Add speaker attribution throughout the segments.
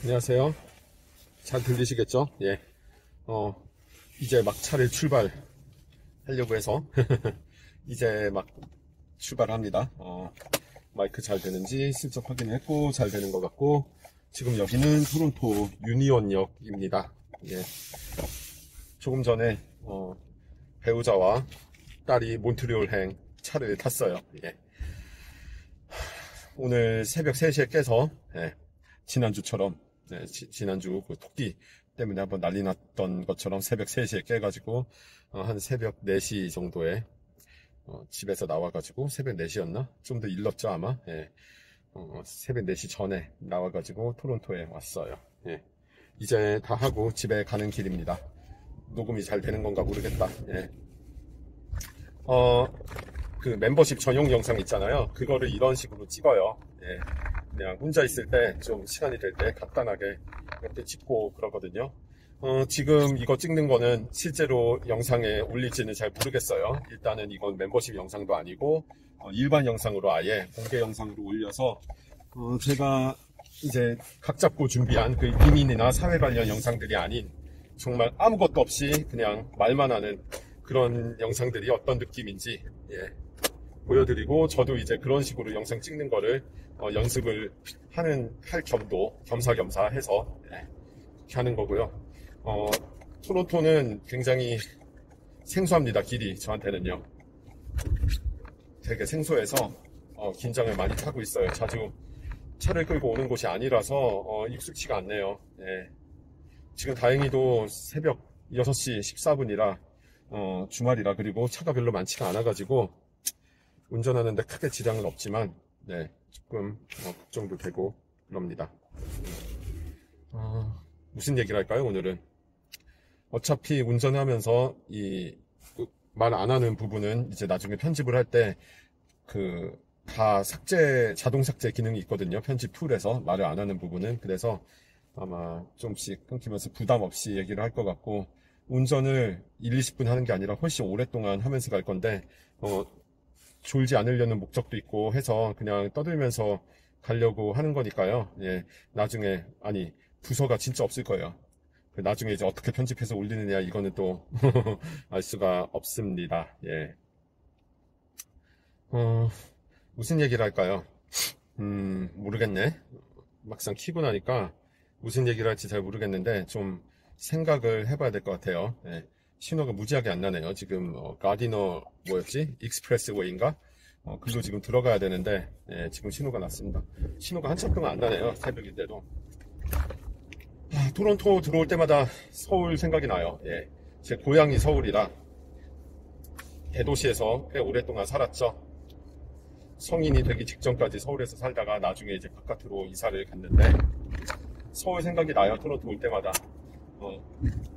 Speaker 1: 안녕하세요. 잘 들리시겠죠? 예. 이제 막 차를 출발하려고 해서 이제 막 출발합니다. 마이크 잘 되는지 슬쩍 확인했고 잘 되는 것 같고, 지금 여기는 토론토 유니온역입니다. 예. 조금 전에 배우자와 딸이 몬트리올행 차를 탔어요. 예. 오늘 새벽 3시에 깨서, 예. 지난주처럼, 네, 지난주 그 토끼 때문에 한번 난리 났던 것처럼 새벽 3시에 깨가지고 한 새벽 4시 정도에 집에서 나와가지고, 새벽 4시였나? 좀 더 일렀죠 아마. 예. 새벽 4시 전에 나와가지고 토론토에 왔어요. 예. 이제 다 하고 집에 가는 길입니다. 녹음이 잘 되는 건가 모르겠다. 예. 그 멤버십 전용 영상 있잖아요. 그거를 이런 식으로 찍어요. 예. 그냥 혼자 있을 때 좀 시간이 될 때 간단하게 이렇게 찍고 그러거든요. 지금 이거 찍는 거는 실제로 영상에 올릴지는 잘 모르겠어요. 일단은 이건 멤버십 영상도 아니고 일반 영상으로 아예 공개 영상으로 올려서 제가 이제 각 잡고 준비한 그 이민이나 사회 관련 영상들이 아닌 정말 아무것도 없이 그냥 말만 하는 그런 영상들이 어떤 느낌인지, 예, 보여드리고, 저도 이제 그런 식으로 영상 찍는 거를 연습을 할 겸도 겸사겸사 해서, 예, 이렇게 하는 거고요. 토론토는 굉장히 생소합니다. 길이 저한테는요. 되게 생소해서 긴장을 많이 타고 있어요. 자주 차를 끌고 오는 곳이 아니라서 익숙치가 않네요. 예. 지금 다행히도 새벽 6시 14분이라 주말이라, 그리고 차가 별로 많지가 않아가지고 운전하는데 크게 지장은 없지만, 네, 조금 걱정도 되고 그럽니다. 무슨 얘기를 할까요 오늘은? 어차피 운전하면서 이 말 안 하는 부분은 이제 나중에 편집을 할 때 다 자동 삭제 기능이 있거든요. 편집 툴에서 말을 안 하는 부분은. 그래서 아마 좀씩 끊기면서 부담 없이 얘기를 할 것 같고, 운전을 20분 하는 게 아니라 훨씬 오랫동안 하면서 갈 건데, 졸지 않으려는 목적도 있고 해서 그냥 떠들면서 가려고 하는 거니까요. 예, 나중에, 부서가 진짜 없을 거예요. 나중에 이제 어떻게 편집해서 올리느냐, 이거는 또 알 수가 없습니다. 예. 무슨 얘기를 할까요? 모르겠네. 막상 키고 나니까 무슨 얘기를 할지 잘 모르겠는데 좀 생각을 해봐야 될 것 같아요. 예. 신호가 무지하게 안 나네요. 지금 가디너 익스프레스웨이인가? 그리고 지금 들어가야 되는데, 예, 지금 신호가 났습니다. 신호가 한참 동안 안 나네요. 새벽인데도. 토론토 들어올 때마다 서울 생각이 나요. 예. 제 고향이 서울이라 대도시에서 꽤 오랫동안 살았죠. 성인이 되기 직전까지 서울에서 살다가 나중에 이제 바깥으로 이사를 갔는데 서울 생각이 나요. 토론토 올 때마다.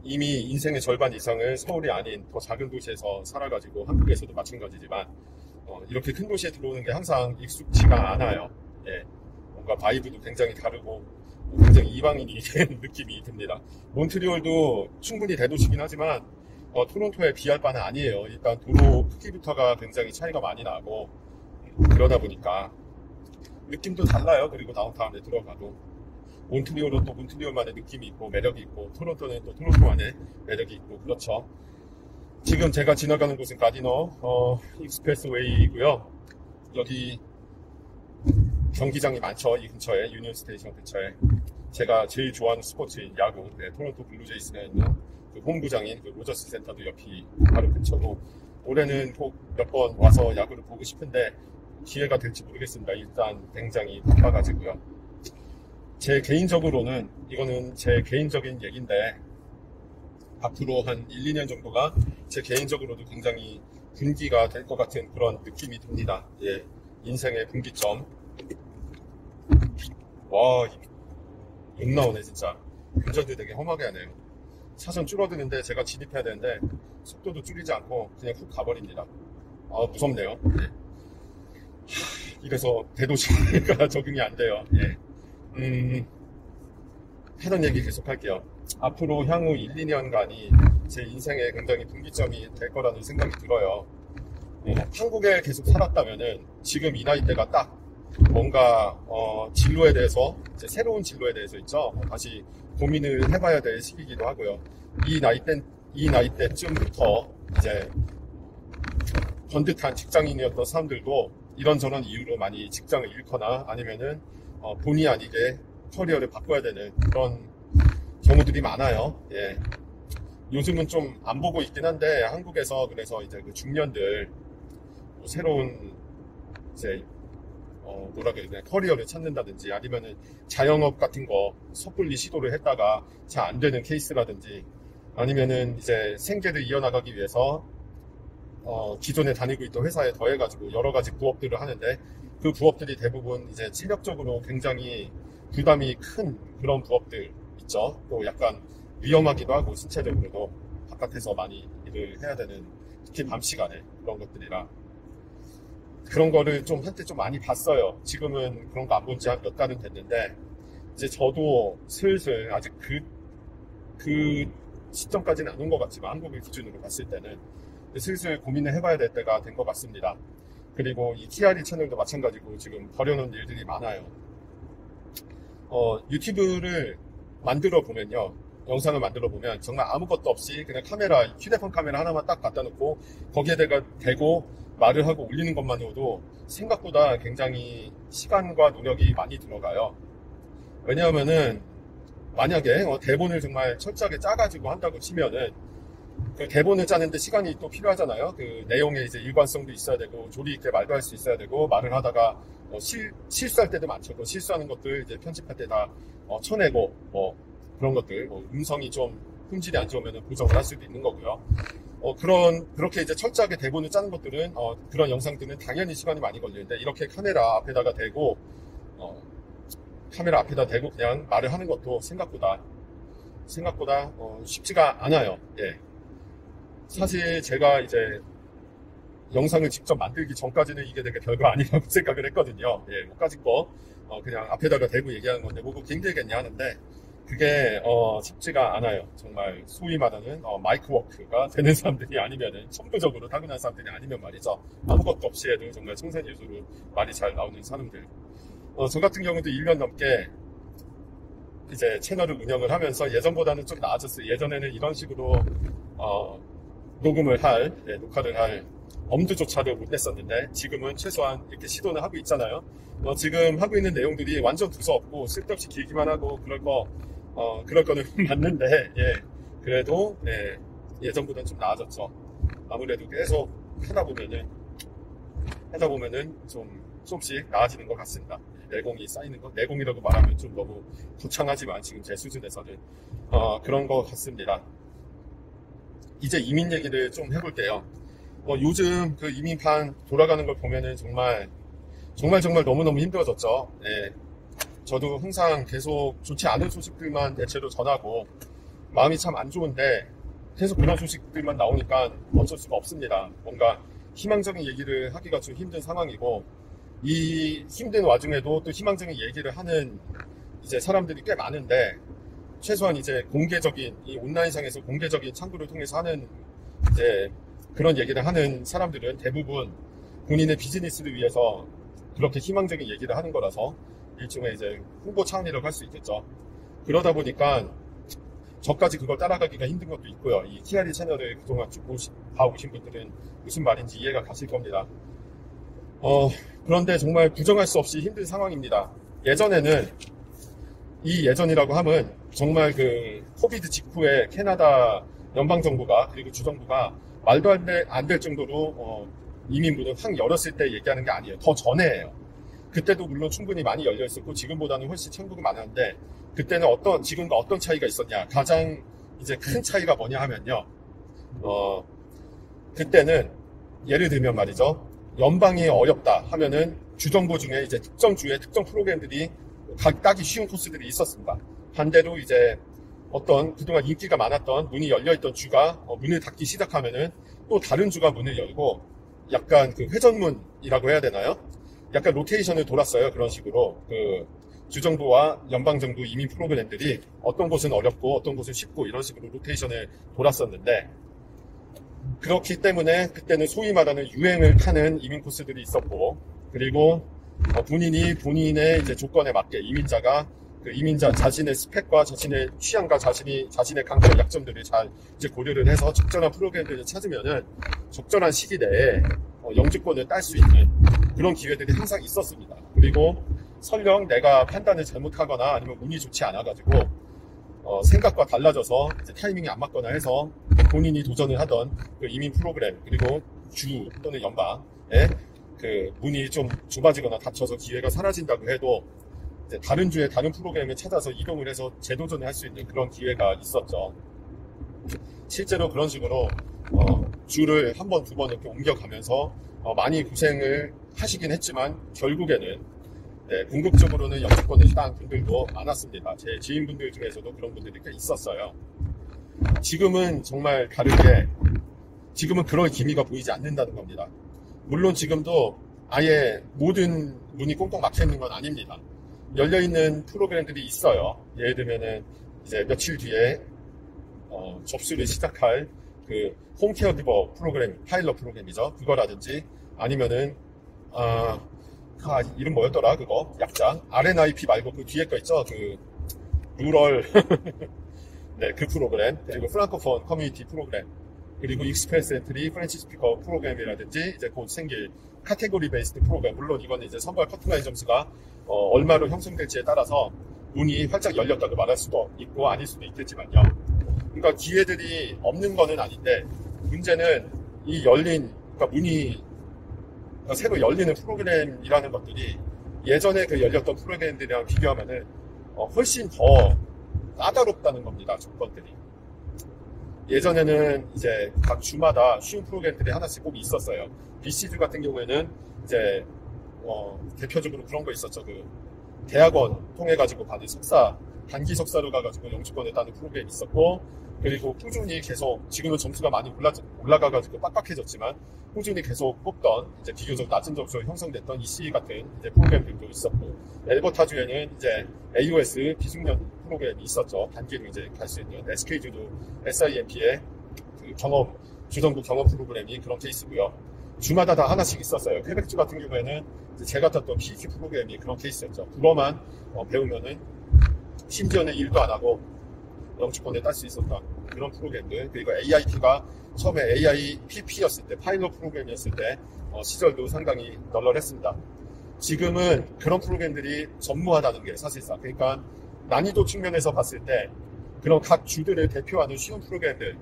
Speaker 1: 이미 인생의 절반 이상을 서울이 아닌 더 작은 도시에서 살아가지고, 한국에서도 마찬가지지만 이렇게 큰 도시에 들어오는 게 항상 익숙치가 않아요. 예. 뭔가 바이브도 굉장히 다르고 굉장히 이방인이 된 느낌이 듭니다. 몬트리올도 충분히 대도시긴 하지만 토론토에 비할 바는 아니에요. 일단 도로 크기부터가 굉장히 차이가 많이 나고, 그러다 보니까 느낌도 달라요. 그리고 다운타운에 들어가도 몬트리올은 또 몬트리올만의 느낌이 있고 매력이 있고, 토론토는 또 토론토만의 매력이 있고, 그렇죠. 지금 제가 지나가는 곳은 가디너 익스프레스웨이이고요. 여기 경기장이 많죠. 이 근처에, 유니온 스테이션 근처에. 제가 제일 좋아하는 스포츠인 야구, 네, 토론토 블루제이스가 있는 그 홈구장인 그 로저스 센터도 옆이 바로 근처고, 올해는 꼭 몇 번 와서 야구를 보고 싶은데 기회가 될지 모르겠습니다. 일단 굉장히 바빠가지고요. 제 개인적으로는, 이거는 제 개인적인 얘기인데, 앞으로 한 1, 2년 정도가 제 개인적으로도 굉장히 분기가 될 것 같은 그런 느낌이 듭니다. 예, 인생의 분기점. 와, 욕 나오네 진짜. 운전도 되게 험하게 하네요. 차선 줄어드는데 제가 진입해야 되는데 속도도 줄이지 않고 그냥 훅 가버립니다. 무섭네요. 예. 이래서 대도시가 적응이 안 돼요. 예. 하던 얘기 계속 할게요. 앞으로 향후 1, 2년간이 제 인생의 굉장히 분기점이 될 거라는 생각이 들어요. 한국에 계속 살았다면은 지금 이 나이대가 딱 뭔가 진로에 대해서 이제 새로운 진로에 대해서 있죠. 다시 고민을 해봐야 될 시기이기도 하고요. 이 나이 때쯤부터 이제 번듯한 직장인이었던 사람들도 이런저런 이유로 많이 직장을 잃거나 아니면은 본의 아니게 커리어를 바꿔야 되는 그런 경우들이 많아요. 예. 요즘은 좀 안 보고 있긴 한데 한국에서 그래서 이제 그 중년들 새로운 이제 뭐라 그래야 되나 커리어를 찾는다든지 아니면은 자영업 같은 거 섣불리 시도를 했다가 잘 안 되는 케이스라든지 아니면은 이제 생계를 이어나가기 위해서 기존에 다니고 있던 회사에 더해가지고 여러 가지 부업들을 하는데 그 부업들이 대부분 이제 체력적으로 굉장히 부담이 큰 그런 부업들 있죠. 또 약간 위험하기도 하고 신체적으로도 바깥에서 많이 일을 해야 되는 특히 밤 시간에 그런 것들이라 그런 거를 좀 한때 좀 많이 봤어요. 지금은 그런 거 안 본 지 한 몇 달은 됐는데 이제 저도 슬슬 아직 그 시점까지는 안 온 것 같지만 한국을 기준으로 봤을 때는 슬슬 고민을 해봐야 될 때가 된 것 같습니다. 그리고 이 TRE 채널도 마찬가지고 지금 버려놓은 일들이 많아요. 유튜브를 만들어 보면요. 영상을 만들어 보면 정말 아무것도 없이 그냥 휴대폰 카메라 하나만 딱 갖다 놓고 거기에다가 대고 말을 하고 올리는 것만으로도 생각보다 굉장히 시간과 노력이 많이 들어가요. 왜냐하면은 만약에 대본을 정말 철저하게 짜가지고 한다고 치면은 그 대본을 짜는데 시간이 또 필요하잖아요. 그 내용에 이제 일관성도 있어야 되고 조리 있게 말도 할 수 있어야 되고 말을 하다가 실수할 때도 많죠. 그 실수하는 것들 이제 편집할 때 다 쳐내고 그런 것들 음성이 좀 품질이 안 좋으면 보정을 할 수도 있는 거고요. 그렇게 이제 철저하게 대본을 짜는 것들은 그런 영상들은 당연히 시간이 많이 걸리는데 이렇게 카메라 앞에다 대고 그냥 말을 하는 것도 생각보다 쉽지가 않아요. 예. 사실 제가 이제 영상을 직접 만들기 전까지는 이게 되게 별거 아니라고 생각을 했거든요. 예, 뭐까짓 거 그냥 앞에다가 대고 얘기하는 건데 뭐고 힘들겠냐 하는데 그게 쉽지가 않아요. 정말 소위 말하는 마이크 워크가 되는 사람들이 아니면은 천부적으로 타고난 사람들이 아니면 말이죠. 아무것도 없이 해도 정말 청산유수로 말이 잘 나오는 사람들. 저 같은 경우도 1년 넘게 이제 채널을 운영을 하면서 예전보다는 좀 나아졌어요. 예전에는 이런 식으로 녹화를 할 엄두조차도 못 냈었는데 지금은 최소한 이렇게 시도는 하고 있잖아요. 지금 하고 있는 내용들이 완전 두서없고 쓸데없이 길기만 하고 그럴 거는 맞는데 예, 그래도 예전보다는 좀 나아졌죠. 아무래도 계속 하다 보면은 좀씩 나아지는 것 같습니다. 내공이 쌓이는 것, 내공이라고 말하면 좀 너무 거창하지만 지금 제 수준에서는 그런 것 같습니다. 이제 이민 얘기를 좀 해볼게요. 요즘 그 이민판 돌아가는 걸 보면은 정말 너무너무 힘들어졌죠. 예. 저도 항상 계속 좋지 않은 소식들만 대체로 전하고 마음이 참 안 좋은데 계속 그런 소식들만 나오니까 어쩔 수가 없습니다. 뭔가 희망적인 얘기를 하기가 좀 힘든 상황이고 이 힘든 와중에도 또 희망적인 얘기를 하는 이제 사람들이 꽤 많은데 최소한 이제 이 온라인상에서 공개적인 창구를 통해서 하는 이제 그런 얘기를 하는 사람들은 대부분 본인의 비즈니스를 위해서 그렇게 희망적인 얘기를 하는 거라서 일종의 이제 홍보 차원이라고 할 수 있겠죠. 그러다 보니까 저까지 그걸 따라가기가 힘든 것도 있고요. 이 TRE 채널을 그동안 쭉 봐오신 분들은 무슨 말인지 이해가 가실 겁니다. 그런데 정말 부정할 수 없이 힘든 상황입니다. 예전이라고 하면 정말 그 코비드 직후에 캐나다 연방정부가 그리고 주정부가 말도 안 될 정도로 이민문을 확 열었을 때 얘기하는 게 아니에요. 더 전에예요. 그때도 물론 충분히 많이 열려 있었고 지금보다는 훨씬 천국이 많았는데 그때는 지금과 어떤 차이가 있었냐? 가장 이제 큰 차이가 뭐냐 하면요. 그때는 예를 들면 말이죠. 연방이 어렵다 하면은 주정부 중에 이제 특정 주의 특정 프로그램들이 따기 쉬운 코스들이 있었습니다. 반대로 이제 어떤 그동안 인기가 많았던 문이 열려있던 주가 문을 닫기 시작하면은 또 다른 주가 문을 열고 약간 그 회전문이라고 해야 되나요? 약간 로테이션을 돌았어요. 그런 식으로 그 주정부와 연방정부 이민 프로그램들이 어떤 곳은 어렵고 어떤 곳은 쉽고 이런 식으로 로테이션을 돌았었는데 그렇기 때문에 그때는 소위 말하는 유행을 타는 이민 코스들이 있었고 그리고 본인이 본인의 이제 조건에 맞게 이민자가 그 이민자 자신의 스펙과 자신의 취향과 자신의 강점, 약점들을 잘 이제 고려를 해서 적절한 프로그램들을 찾으면은 적절한 시기 내에 영주권을 딸 수 있는 그런 기회들이 항상 있었습니다. 그리고 설령 내가 판단을 잘못하거나 아니면 운이 좋지 않아가지고 생각과 달라져서 이제 타이밍이 안 맞거나 해서 본인이 도전을 하던 그 이민 프로그램 그리고 주 또는 연방에 그 문이 좀 좁아지거나 닫혀서 기회가 사라진다고 해도 이제 다른 주에 다른 프로그램을 찾아서 이동을 해서 재도전을 할 수 있는 그런 기회가 있었죠. 실제로 그런 식으로 주를 한 번, 두 번 이렇게 옮겨가면서 많이 고생을 하시긴 했지만 결국에는 궁극적으로는 영주권을 딴 분들도 많았습니다. 제 지인분들 중에서도 그런 분들이 꽤 있었어요. 지금은 정말 다르게 지금은 그럴 기미가 보이지 않는다는 겁니다. 물론 지금도 아예 모든 문이 꽁꽁 막혀있는 건 아닙니다. 열려있는 프로그램들이 있어요. 예를 들면은 이제 며칠 뒤에 접수를 시작할 그 홈케어기버 프로그램, 파일럿 프로그램이죠. 그거라든지 아니면은 이름 뭐였더라 그거 약자 RNIP 말고 그 뒤에 거 있죠. 그 루럴 네, 그 프로그램 그리고 프랑코폰 커뮤니티 프로그램 그리고 익스프레스 엔트리 프렌치 스피커 프로그램이라든지 이제 곧 생길 카테고리 베이스드 프로그램 물론 이거는 이제 선발 커트라인 점수가 얼마로 형성될지에 따라서 문이 활짝 열렸다고 말할 수도 있고 아닐 수도 있겠지만요. 그러니까 기회들이 없는 거는 아닌데 문제는 이 열린 그러니까 문이 그러니까 새로 열리는 프로그램이라는 것들이 예전에 그 열렸던 프로그램들이랑 비교하면은 훨씬 더 까다롭다는 겁니다. 조건들이. 예전에는 이제 각 주마다 쉬운 프로그램들이 하나씩 꼭 있었어요. BC주 같은 경우에는 이제 대표적으로 그런 거 있었죠. 그 대학원 통해가지고 받은 석사, 단기 석사로 가가지고 영주권을 따는 프로그램이 있었고, 그리고 꾸준히 계속 지금은 점수가 많이 올라가가지고 빡빡해졌지만 꾸준히 계속 뽑던 이제 비교적 낮은 점수로 형성됐던 EC 같은 이제 프로그램들도 있었고, 엘버타주에는 이제 AOS 비숙련 프로그램이 있었죠. 단기로 이제 갈 수 있는 SK주도 SIMP의 그 주정부 경험 프로그램이 그런 케이스고요. 주마다 다 하나씩 있었어요. 퀘벡주 같은 경우에는 제가 탔던 PEQ 프로그램이 그런 케이스였죠. 그거만 배우면은 심지어는 일도 안 하고 영주권을 딸 수 있었던 그런 프로그램들. 그리고 AIP가 처음에 AIPP였을 때, 파일럿 프로그램이었을 때 시절도 상당히 널널했습니다. 지금은 그런 프로그램들이 전무하다는 게 사실상, 그러니까 난이도 측면에서 봤을 때 그런 각 주들을 대표하는 쉬운 프로그램들,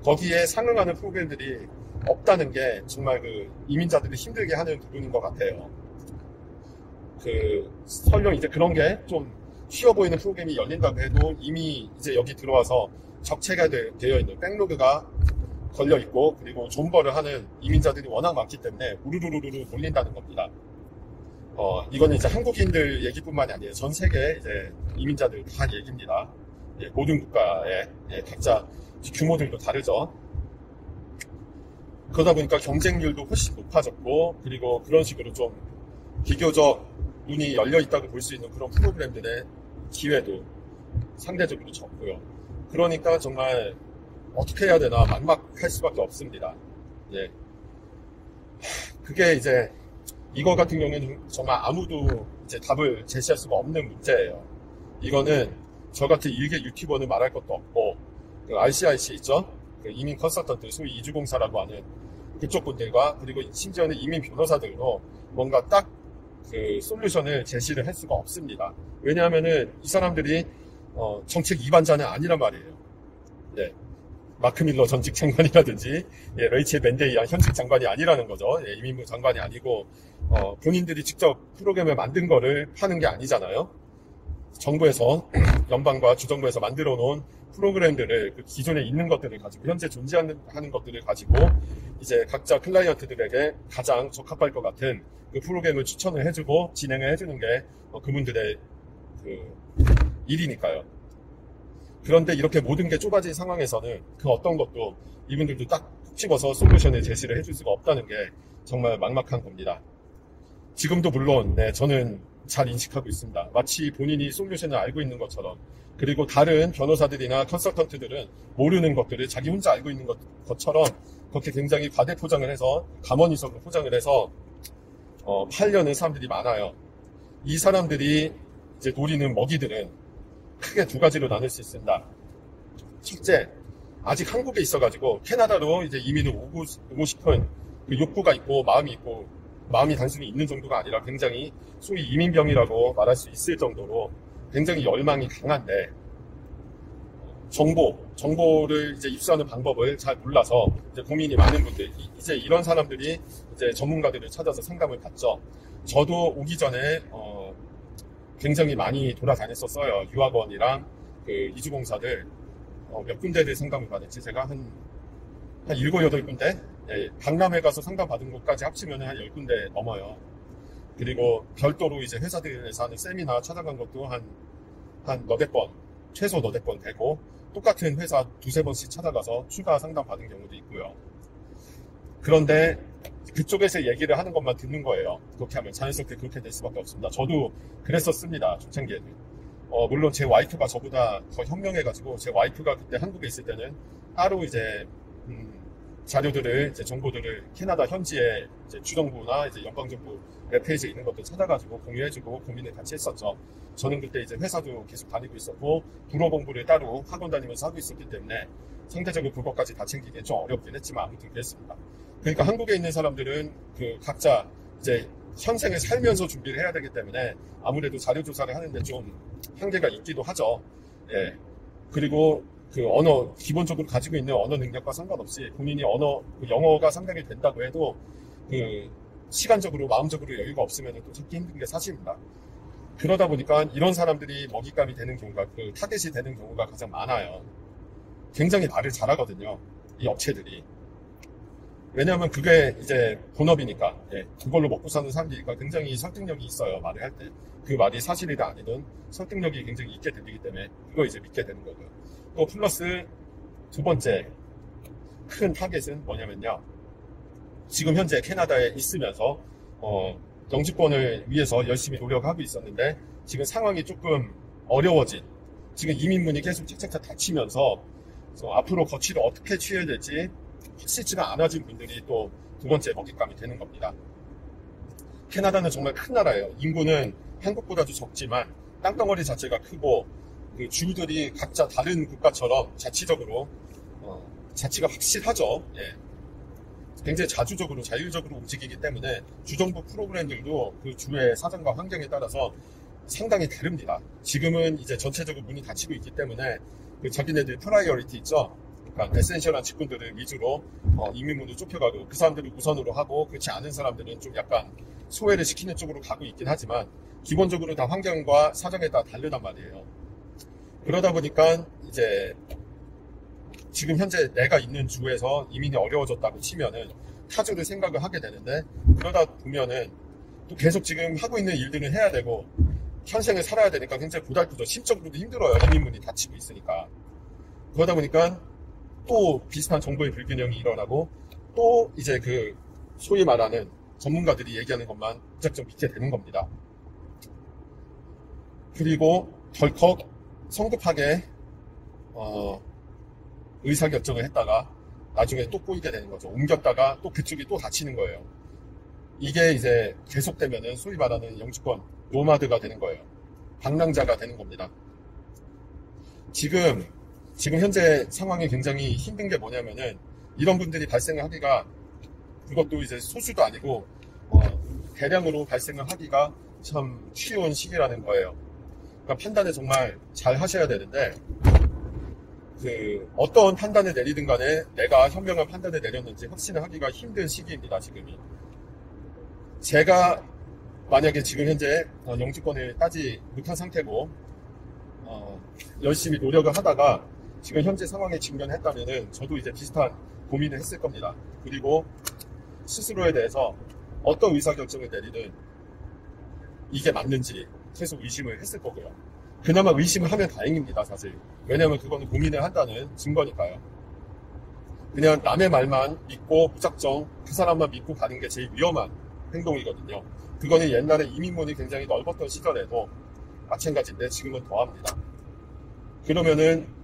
Speaker 1: 거기에 상응하는 프로그램들이 없다는 게 정말 그 이민자들이 힘들게 하는 부분인 것 같아요. 설령 이제 그런 게 좀 쉬워 보이는 프로그램이 열린다고 해도 이미 이제 여기 들어와서 적체가 되어 있는 백로그가 걸려 있고, 그리고 존버를 하는 이민자들이 워낙 많기 때문에 우르르르르 몰린다는 겁니다. 이거는 이제 한국인들 얘기뿐만이 아니에요. 전 세계 이제 이민자들 다 얘기입니다. 모든 국가의 각자 규모들도 다르죠. 그러다 보니까 경쟁률도 훨씬 높아졌고, 그리고 그런 식으로 좀 비교적 문이 열려 있다고 볼 수 있는 그런 프로그램들의 기회도 상대적으로 적고요. 그러니까 정말 어떻게 해야 되나 막막할 수밖에 없습니다. 예. 그게 이제 이거 같은 경우에는 정말 아무도 이제 답을 제시할 수가 없는 문제예요. 이거는 저 같은 일개 유튜버는 말할 것도 없고, 그 RCIC 있죠? 그 이민 컨설턴트, 소위 이주공사라고 하는 그쪽 분들과, 그리고 심지어는 이민 변호사들도 뭔가 딱 그 솔루션을 제시를 할 수가 없습니다. 왜냐하면은 이 사람들이 정책 위반자는 아니란 말이에요. 네. 마크 밀러 전직 장관이라든지 레이첼 맨데이안 현직 장관이 아니라는 거죠. 이민부 장관이 아니고 본인들이 직접 프로그램을 만든 거를 파는 게 아니잖아요. 정부에서 연방과 주정부에서 만들어 놓은 프로그램들을 그 기존에 있는 것들을 가지고 현재 존재하는 것들을 가지고 이제 각자 클라이언트들에게 가장 적합할 것 같은 그 프로그램을 추천을 해주고 진행을 해주는 게 그분들의 그 일이니까요. 그런데 이렇게 모든 게 좁아진 상황에서는 그 어떤 것도 이분들도 딱 집어서 솔루션을 제시를 해줄 수가 없다는 게 정말 막막한 겁니다. 지금도 물론 저는 잘 인식하고 있습니다. 마치 본인이 솔루션을 알고 있는 것처럼, 그리고 다른 변호사들이나 컨설턴트들은 모르는 것들을 자기 혼자 알고 있는 것처럼 그렇게 굉장히 과대 포장을 해서, 가머니석으로 포장을 해서 팔려는 사람들이 많아요. 이 사람들이 이제 노리는 먹이들은 크게 두 가지로 나눌 수 있습니다. 첫째, 아직 한국에 있어가지고 캐나다로 이제 이민을 오고 싶은 그 욕구가 있고 마음이 단순히 있는 정도가 아니라 굉장히 소위 이민병이라고 말할 수 있을 정도로 굉장히 열망이 강한데 정보를 이제 입수하는 방법을 잘 몰라서 이제 고민이 많은 분들, 이제 이런 사람들이 이제 전문가들을 찾아서 상담을 받죠. 저도 오기 전에 굉장히 많이 돌아다녔었어요. 유학원이랑 그 이주공사들 몇 군데를 상담을 받았지. 제가 한 7, 8군데? 예, 박람회 가서 상담 받은 곳까지 합치면 한 10군데 넘어요. 그리고 별도로 이제 회사들에서 하는 세미나 찾아간 것도 한 너댓 번, 최소 너댓 번 되고, 똑같은 회사 2-3번씩 찾아가서 추가 상담 받은 경우도 있고요. 그런데 그쪽에서 얘기를 하는 것만 듣는 거예요. 그렇게 하면 자연스럽게 그렇게 될 수밖에 없습니다. 저도 그랬었습니다. 초창기에는. 물론 제 와이프가 저보다 더 현명해가지고, 제 와이프가 그때 한국에 있을 때는 따로 이제 자료들을, 이제 정보들을 캐나다 현지의 이제 주정부나 이제 연방정부 웹페이지에 있는 것도 찾아가지고 공유해주고 고민을 같이 했었죠. 저는 그때 이제 회사도 계속 다니고 있었고, 불어 공부를 따로 학원 다니면서 하고 있었기 때문에 상대적으로 그것까지 다 챙기기 좀 어렵긴 했지만 아무튼 그랬습니다. 그러니까 한국에 있는 사람들은 그 각자 이제 현생을 살면서 준비를 해야 되기 때문에 아무래도 자료조사를 하는데 좀 한계가 있기도 하죠. 예. 그리고 그 언어, 기본적으로 가지고 있는 언어 능력과 상관없이 본인이 영어가 상당히 된다고 해도 그 시간적으로, 마음적으로 여유가 없으면 또 찾기 힘든 게 사실입니다. 그러다 보니까 이런 사람들이 먹잇감이 되는 경우가, 그 타겟이 되는 경우가 가장 많아요. 굉장히 말을 잘하거든요. 이 업체들이. 왜냐하면 그게 이제 본업이니까, 예, 그걸로 먹고 사는 사람들이니까 굉장히 설득력이 있어요. 말을 할 때. 그 말이 사실이든 아니든 설득력이 굉장히 있게 들리기 때문에 그거 이제 믿게 되는 거고요. 또 플러스 두 번째 큰 타겟은 뭐냐면요. 지금 현재 캐나다에 있으면서 영주권을 위해서 열심히 노력하고 있었는데 지금 상황이 조금 어려워진, 지금 이민문이 계속 착착착 닫히면서 앞으로 거취를 어떻게 취해야 될지 확실치가 않아진 분들이 또 두 번째 먹잇감이 되는 겁니다. 캐나다는 정말 큰 나라예요. 인구는 한국보다도 적지만 땅덩어리 자체가 크고 그 주들이 각자 다른 국가처럼 자치적으로 자치가 확실하죠. 예. 굉장히 자주적으로 자율적으로 움직이기 때문에 주정부 프로그램들도 그 주의 사정과 환경에 따라서 상당히 다릅니다. 지금은 이제 전체적으로 문이 닫히고 있기 때문에 그 자기네들 프라이어리티 있죠. 그러니까 에센셜한 직군들을 위주로 이민문을 좁혀가고 그 사람들을 우선으로 하고, 그렇지 않은 사람들은 좀 약간 소외를 시키는 쪽으로 가고 있긴 하지만 기본적으로 다 환경과 사정에 따라 다르단 말이에요. 그러다 보니까 이제 지금 현재 내가 있는 주에서 이민이 어려워졌다고 치면은 타주를 생각을 하게 되는데, 그러다 보면은 또 계속 지금 하고 있는 일들을 해야 되고 현생을 살아야 되니까 굉장히 고달프죠. 심적으로도 힘들어요. 이민문이 닫히고 있으니까. 그러다 보니까 또 비슷한 정보의 불균형이 일어나고 또 이제 그 소위 말하는 전문가들이 얘기하는 것만 무작정 믿게 되는 겁니다. 그리고 덜컥 성급하게 의사결정을 했다가 나중에 또 꼬이게 되는 거죠. 옮겼다가 또 그쪽이 또 닫히는 거예요. 이게 이제 계속되면은 소위 말하는 영주권 노마드가 되는 거예요. 방랑자가 되는 겁니다. 지금 현재 상황이 굉장히 힘든 게 뭐냐면은 이런 분들이 발생을 하기가, 그것도 이제 소수도 아니고 대량으로 발생을 하기가 참 쉬운 시기라는 거예요. 그러니까 판단을 정말 잘 하셔야 되는데, 그 어떤 판단을 내리든 간에 내가 현명한 판단을 내렸는지 확신을 하기가 힘든 시기입니다. 지금이. 제가 만약에 지금 현재 영주권을 따지 못한 상태고 열심히 노력을 하다가 지금 현재 상황에 직면했다면은 저도 이제 비슷한 고민을 했을 겁니다. 그리고 스스로에 대해서 어떤 의사결정을 내리든 이게 맞는지 계속 의심을 했을 거고요. 그나마 의심을 하면 다행입니다, 사실. 왜냐하면 그거는 고민을 한다는 증거니까요. 그냥 남의 말만 믿고 무작정 그 사람만 믿고 가는 게 제일 위험한 행동이거든요. 그거는 옛날에 이민문이 굉장히 넓었던 시절에도 마찬가지인데 지금은 더합니다. 그러면은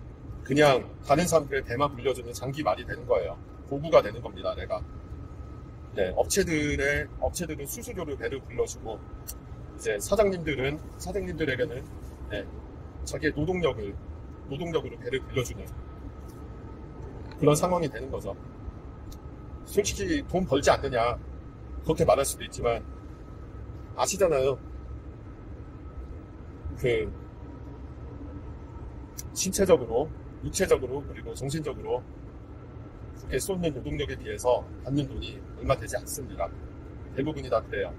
Speaker 1: 그냥 다른 사람들의 배만 불려주는 장기말이 되는 거예요. 고구가 되는 겁니다, 내가. 네, 업체들은 수수료를 배로 불러주고, 이제 사장님들에게는, 네, 자기의 노동력으로 배를 불려주는 그런 상황이 되는 거죠. 솔직히 돈 벌지 않느냐, 그렇게 말할 수도 있지만, 아시잖아요. 신체적으로, 육체적으로, 그리고 정신적으로 그렇게 쏟는 노동력에 비해서 받는 돈이 얼마 되지 않습니다. 대부분이 다 그래요.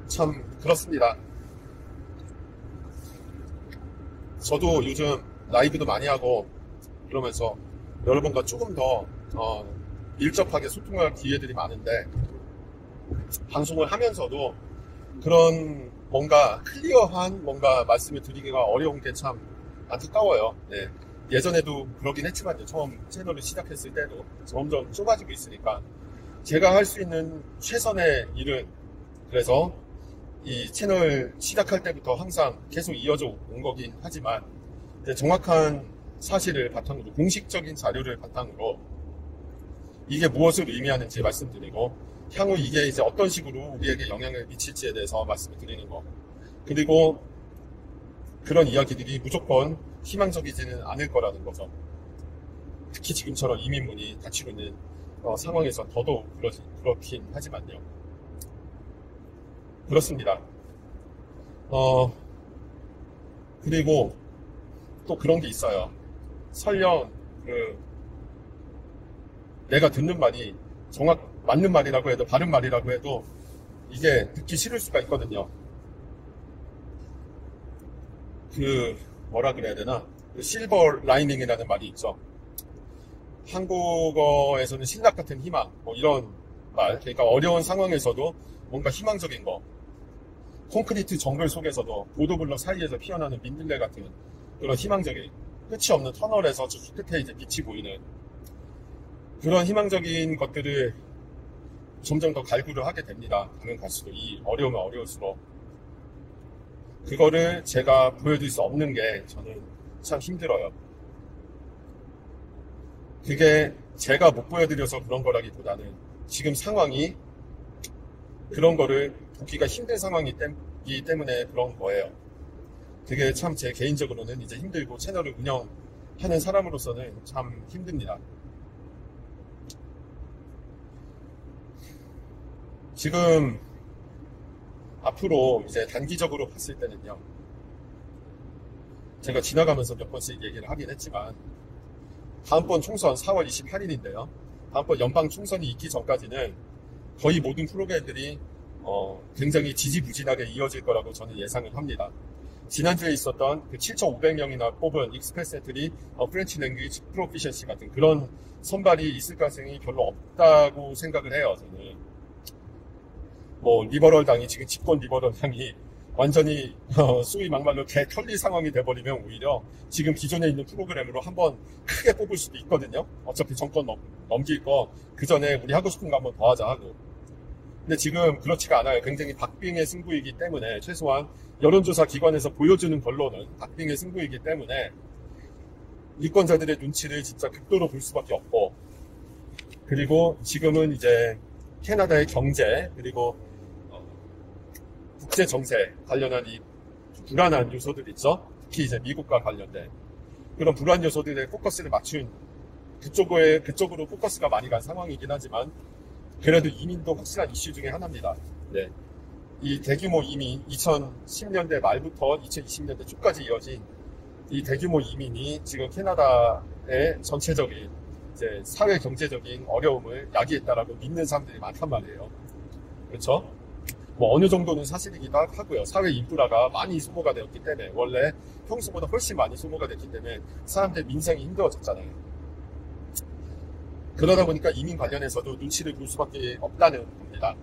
Speaker 1: 참 그렇습니다. 저도 요즘 라이브도 많이 하고 그러면서 여러분과 조금 더 밀접하게 소통할 기회들이 많은데, 방송을 하면서도 그런 뭔가 클리어한 뭔가 말씀을 드리기가 어려운 게 참 안타까워요. 네. 예전에도 그러긴 했지만요. 처음 채널을 시작했을 때도 점점 좁아지고 있으니까 제가 할 수 있는 최선의 일은, 그래서 이 채널 시작할 때부터 항상 계속 이어져 온 거긴 하지만, 정확한 사실을 바탕으로, 공식적인 자료를 바탕으로 이게 무엇을 의미하는지 말씀드리고, 향후 이게 이제 어떤 식으로 우리에게 영향을 미칠지에 대해서 말씀을 드리는 거. 그리고 그런 이야기들이 무조건 희망적이지는 않을 거라는 거죠. 특히 지금처럼 이민문이 닫히고 있는 상황에서 더더욱 그렇긴 하지만요. 그렇습니다. 그리고 또 그런 게 있어요. 설령 내가 듣는 말이 맞는 말이라고 해도, 바른 말이라고 해도 이게 듣기 싫을 수가 있거든요. 뭐라 그래야 되나? 실버 라이닝이라는 말이 있죠. 한국어에서는 신락 같은 희망, 뭐 이런 말. 그러니까 어려운 상황에서도 뭔가 희망적인 거. 콘크리트 정글 속에서도 보도블럭 사이에서 피어나는 민들레 같은 그런 희망적인, 끝이 없는 터널에서 저 끝에 이제 빛이 보이는 그런 희망적인 것들을 점점 더 갈구를 하게 됩니다. 가면 갈수록, 이 어려우면 어려울수록. 그거를 제가 보여드릴 수 없는 게 저는 참 힘들어요. 그게 제가 못 보여드려서 그런 거라기보다는 지금 상황이 그런 거를 보기가 힘든 상황이기 때문에 그런 거예요. 그게 참 제 개인적으로는 이제 힘들고, 채널을 운영하는 사람으로서는 참 힘듭니다. 지금 앞으로 이제 단기적으로 봤을 때는요, 제가 지나가면서 몇 번씩 얘기를 하긴 했지만, 다음번 총선 4월 28일인데요. 다음번 연방 총선이 있기 전까지는 거의 모든 프로그램들이 굉장히 지지부진하게 이어질 거라고 저는 예상을 합니다. 지난주에 있었던 그 7,500명이나 뽑은 익스프레스 엔트리 프렌치 랭귀지 프로피션시 같은 그런 선발이 있을 가능성이 별로 없다고 생각을 해요. 저는 리버럴 당이, 지금 집권 리버럴 당이 완전히 소위 막말로 개털리 상황이 돼버리면 오히려 지금 기존에 있는 프로그램으로 한번 크게 뽑을 수도 있거든요. 어차피 정권 넘길 거 그 전에 우리 하고 싶은 거 한번 더 하자 하고. 근데 지금 그렇지가 않아요. 굉장히 박빙의 승부이기 때문에, 최소한 여론조사 기관에서 보여주는 걸로는 박빙의 승부이기 때문에 유권자들의 눈치를 진짜 극도로 볼 수밖에 없고, 그리고 지금은 이제 캐나다의 경제, 그리고 국제 정세 관련한 이 불안한 요소들 있죠. 특히 이제 미국과 관련된 그런 불안 요소들에 포커스를 맞춘, 그쪽으로 포커스가 많이 간 상황이긴 하지만, 그래도 이민도 확실한 이슈 중에 하나입니다. 네. 이 대규모 이민, 2010년대 말부터 2020년대 초까지 이어진 이 대규모 이민이 지금 캐나다의 전체적인 이제 사회 경제적인 어려움을 야기했다라고 믿는 사람들이 많단 말이에요. 그렇죠? 어느 정도는 사실이기도 하고요. 사회 인프라가 많이 소모가 되었기 때문에, 원래 평소보다 훨씬 많이 소모가 됐기 때문에 사람들 민생이 힘들어졌잖아요. 그러다 보니까 이민 관련해서도 눈치를 볼 수밖에 없다는 겁니다.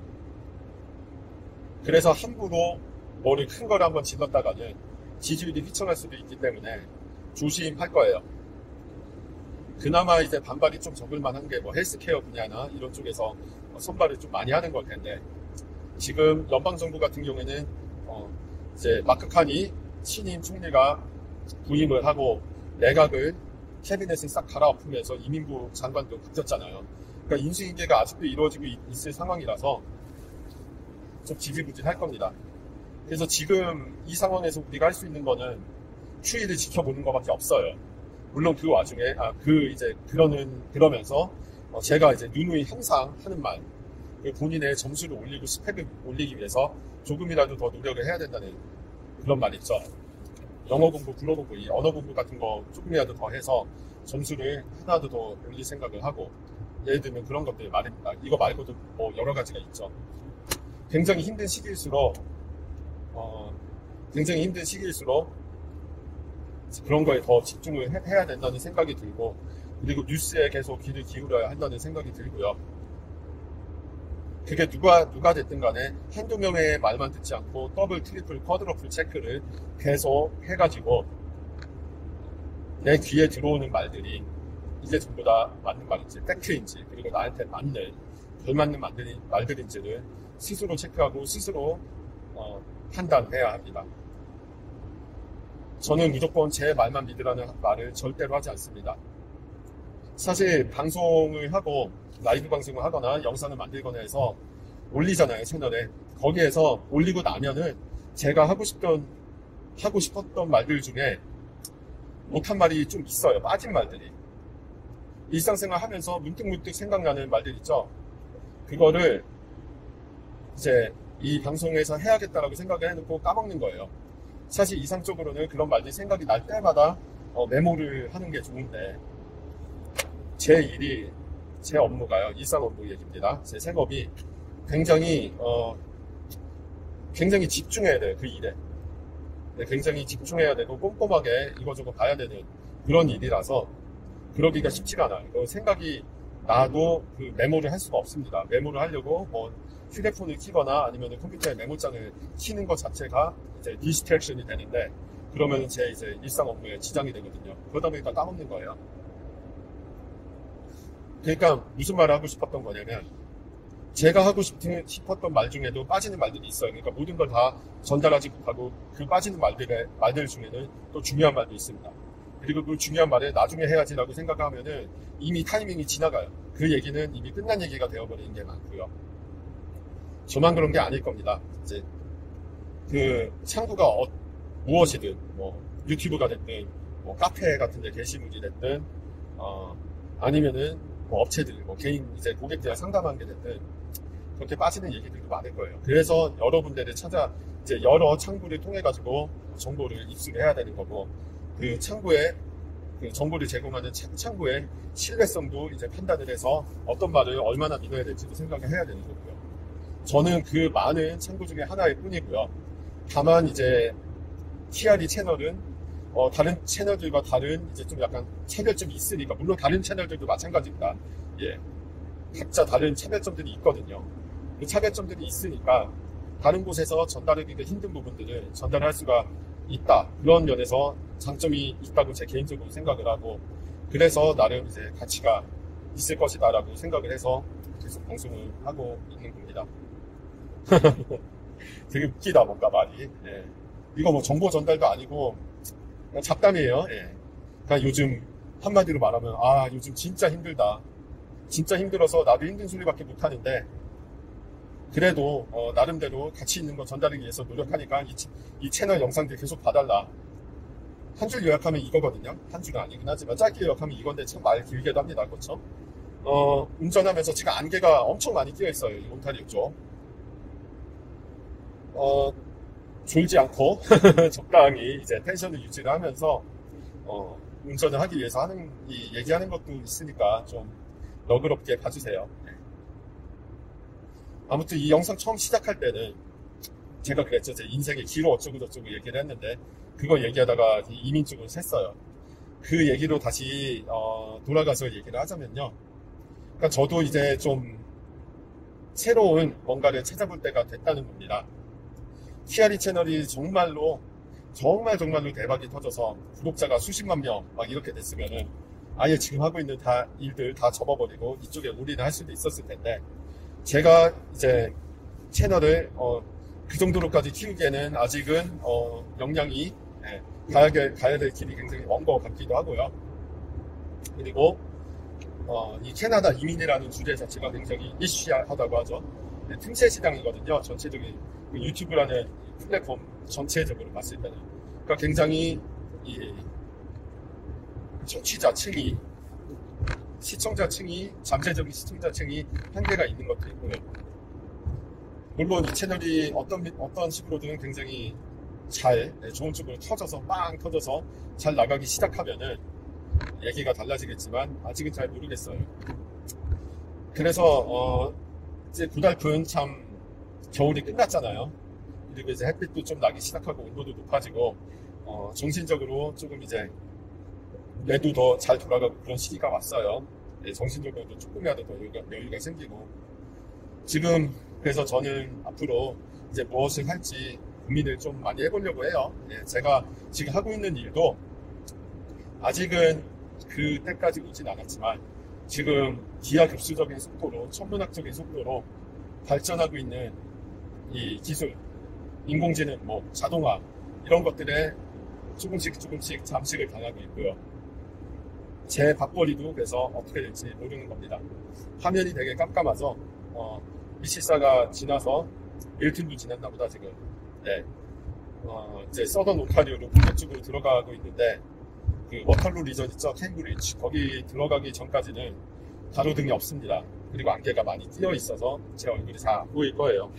Speaker 1: 그래서 함부로 뭐를 큰 거를 한번 질렀다가는 지지율이 휘청할 수도 있기 때문에 조심할 거예요. 그나마 이제 반발이 좀 적을 만한 게 헬스케어 분야나 이런 쪽에서 선발을 좀 많이 하는 걸 텐데, 지금 연방정부 같은 경우에는 이제 마크 카니 신임 총리가 부임을 하고 내각을, 캐비넷을 싹 갈아엎으면서 이민부 장관도 바뀌었잖아요. 그러니까 그러니까 인수인계가 아직도 이루어지고 있을 상황이라서 좀 지지부진할 겁니다. 그래서 지금 이 상황에서 우리가 할 수 있는 거는 추이를 지켜보는 것밖에 없어요. 물론 그 와중에 그러면서 제가 이제 누누이 항상 하는 말, 본인의 점수를 올리고 스펙을 올리기 위해서 조금이라도 더 노력을 해야 된다는 그런 말 있죠. 영어 공부, 국어 공부, 이 언어 공부 같은 거 조금이라도 더 해서 점수를 하나도 더 올릴 생각을 하고, 예를 들면 그런 것들 말입니다. 이거 말고도 뭐 여러 가지가 있죠. 굉장히 힘든 시기일수록 그런 거에 더 집중을 해야 된다는 생각이 들고, 그리고 뉴스에 계속 귀를 기울여야 한다는 생각이 들고요. 그게 누가 됐든 간에 한두 명의 말만 듣지 않고 더블, 트리플, 쿼드러플 체크를 계속 해가지고 내 귀에 들어오는 말들이 이게 전부 다 맞는 말인지, 팩트인지, 그리고 나한테 맞는, 걸맞는 말들인지를 스스로 체크하고 스스로 판단해야 합니다. 저는 무조건 제 말만 믿으라는 말을 절대로 하지 않습니다. 사실 방송을 하고 라이브 방송을 하거나 영상을 만들거나 해서 올리잖아요, 채널에. 거기에서 올리고 나면은 제가 하고 싶었던 말들 중에 못한 말이 좀 있어요. 빠진 말들이. 일상생활 하면서 문득문득 생각나는 말들 있죠. 그거를 이제 이 방송에서 해야겠다라고 생각을 해놓고 까먹는 거예요. 사실 이상적으로는 그런 말들이 생각이 날 때마다 메모를 하는 게 좋은데, 제 업무가요, 일상 업무 얘기입니다. 제 생업이 굉장히 집중해야 돼요, 그 일에. 네, 굉장히 집중해야 되고 꼼꼼하게 이거저거 봐야 되는 그런 일이라서 그러기가 쉽지가 않아요. 생각이 나도 그 메모를 할 수가 없습니다. 메모를 하려고 뭐 휴대폰을 켜거나 아니면 컴퓨터에 메모장을 켜는 것 자체가 이제 디스트랙션이 되는데, 그러면 제 이제 일상 업무에 지장이 되거든요. 그러다 보니까 까먹는 거예요. 그러니까 무슨 말을 하고 싶었던 거냐면, 제가 하고 싶었던 말 중에도 빠지는 말들이 있어요. 그러니까 모든 걸 다 전달하지 못하고 그 빠지는 말들 중에는 또 중요한 말도 있습니다. 그리고 그 중요한 말을 나중에 해야지라고 생각하면은 이미 타이밍이 지나가요. 그 얘기는 이미 끝난 얘기가 되어버리는 게 많고요. 저만 그런 게 아닐 겁니다. 이제 그 창구가 무엇이든, 뭐 유튜브가 됐든, 뭐 카페 같은 데 게시물이 됐든, 아니면은 뭐 업체들, 뭐 개인 이제 고객들이랑 상담한 게 됐든, 그렇게 빠지는 얘기들도 많을 거예요. 그래서 여러 군데를 이제 여러 창구를 통해 가지고 정보를 입수를 해야 되는 거고, 그 창구에 그 정보를 제공하는 창구의 신뢰성도 이제 판단을 해서 어떤 말을 얼마나 믿어야 될지도 생각을 해야 되는 거고요. 저는 그 많은 창구 중에 하나일 뿐이고요. 다만 이제 TRE 채널은 다른 채널들과 다른 이제 좀 약간 차별점이 있으니까, 물론 다른 채널들도 마찬가지입니다. 예, 각자 다른 차별점들이 있거든요. 그 차별점들이 있으니까 다른 곳에서 전달하기가 힘든 부분들을 전달할 수가 있다. 그런 면에서 장점이 있다고 제 개인적으로 생각을 하고, 그래서 나름 이제 가치가 있을 것이다라고 생각을 해서 계속 방송을 하고 있는 겁니다. 되게 웃기다, 뭔가 말이. 예. 이거 뭐 정보 전달도 아니고 그냥 잡담이에요. 예. 그러니까 요즘 한마디로 말하면, 요즘 진짜 힘들다. 진짜 힘들어서 나도 힘든 소리밖에 못하는데, 그래도 나름대로 가치 있는 거 전달하기 위해서 노력하니까 이 채널 영상들 계속 봐달라. 한 줄 요약하면 이거거든요. 한 줄은 아니긴 하지만 짧게 요약하면 이건데 참 말 길게도 합니다. 그렇죠? 운전하면서 제가 안개가 엄청 많이 끼어 있어요. 이 론타리 쪽. 졸지 않고 적당히 이제 텐션을 유지를 하면서 운전을 하기 위해서 얘기하는 것도 있으니까 좀 너그럽게 봐주세요. 아무튼 이 영상 처음 시작할 때는 제가 그랬죠. 제 인생의 기로 어쩌고저쩌고 얘기를 했는데, 그거 얘기하다가 이민 쪽으로 샜어요. 그 얘기로 다시 돌아가서 얘기를 하자면요. 그러니까 저도 이제 좀 새로운 뭔가를 찾아볼 때가 됐다는 겁니다. TRE 채널이 정말로 대박이 터져서 구독자가 수십만 명 막 이렇게 됐으면은 아예 지금 하고 있는 일들 다 접어버리고 이쪽에 올인을 할 수도 있었을 텐데, 제가 이제 채널을 그 정도로까지 키우기에는 아직은 역량이 가야 될 길이 굉장히 먼 것 같기도 하고요. 그리고 이 캐나다 이민이라는 주제 자체가 굉장히 이슈하다고 하죠. 네, 틈새 시장이거든요. 전체적인 유튜브라는 플랫폼 전체적으로 봤을 때는. 그러니까 굉장히 이 청취자층이, 시청자층이, 잠재적인 시청자층이 한계가 있는 것도 있고요. 물론 이 채널이 어떤 식으로든 굉장히 잘, 좋은 쪽으로 빵 터져서 잘 나가기 시작하면은 얘기가 달라지겠지만 아직은 잘 모르겠어요. 그래서 이제 고달픈 참 겨울이 끝났잖아요. 그리고 이제 햇빛도 좀 나기 시작하고 온도도 높아지고 정신적으로 조금 이제 뇌도 더 잘 돌아가고 그런 시기가 왔어요. 네, 정신적으로도 조금이라도 더 여유가 생기고 지금 그래서 저는 앞으로 이제 무엇을 할지 고민을 좀 많이 해보려고 해요. 네, 제가 지금 하고 있는 일도 아직은 그때까지 오진 않았지만 지금 기하급수적인 속도로 천문학적인 속도로 발전하고 있는 이 기술, 인공지능, 자동화 이런 것들에 조금씩 잠식을 당하고 있고요. 제 밥벌이도 그래서 어떻게 될지 모르는 겁니다. 화면이 되게 깜깜해서 미시사가 지나서 밀튼도 지났나 보다 지금. 네. 이제 서던 온타리오로 본격적으로 들어가고 있는데 그 워털루 리전 있죠? 캥브리지 거기 들어가기 전까지는 가로등이 없습니다. 그리고 안개가 많이 띄어 있어서 제 얼굴이 잘 안 보일 거예요.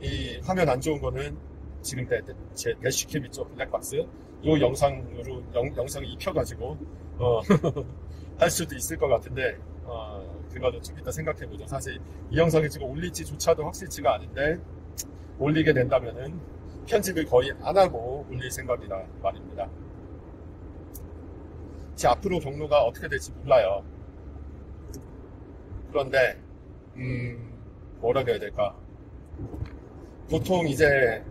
Speaker 1: 이 화면 안 좋은 거는 지금 제 대시캠 있죠? 블랙박스 이 영상이 입혀가지고 할 수도 있을 것 같은데 그거는 좀 이따 생각해보죠. 사실 이 영상을 지금 올릴지조차도 확실치가 않은데 올리게 된다면은 편집을 거의 안 하고 올릴 생각이라 말입니다. 제 앞으로 경로가 어떻게 될지 몰라요. 그런데 뭐라 그래야 될까? 보통 이제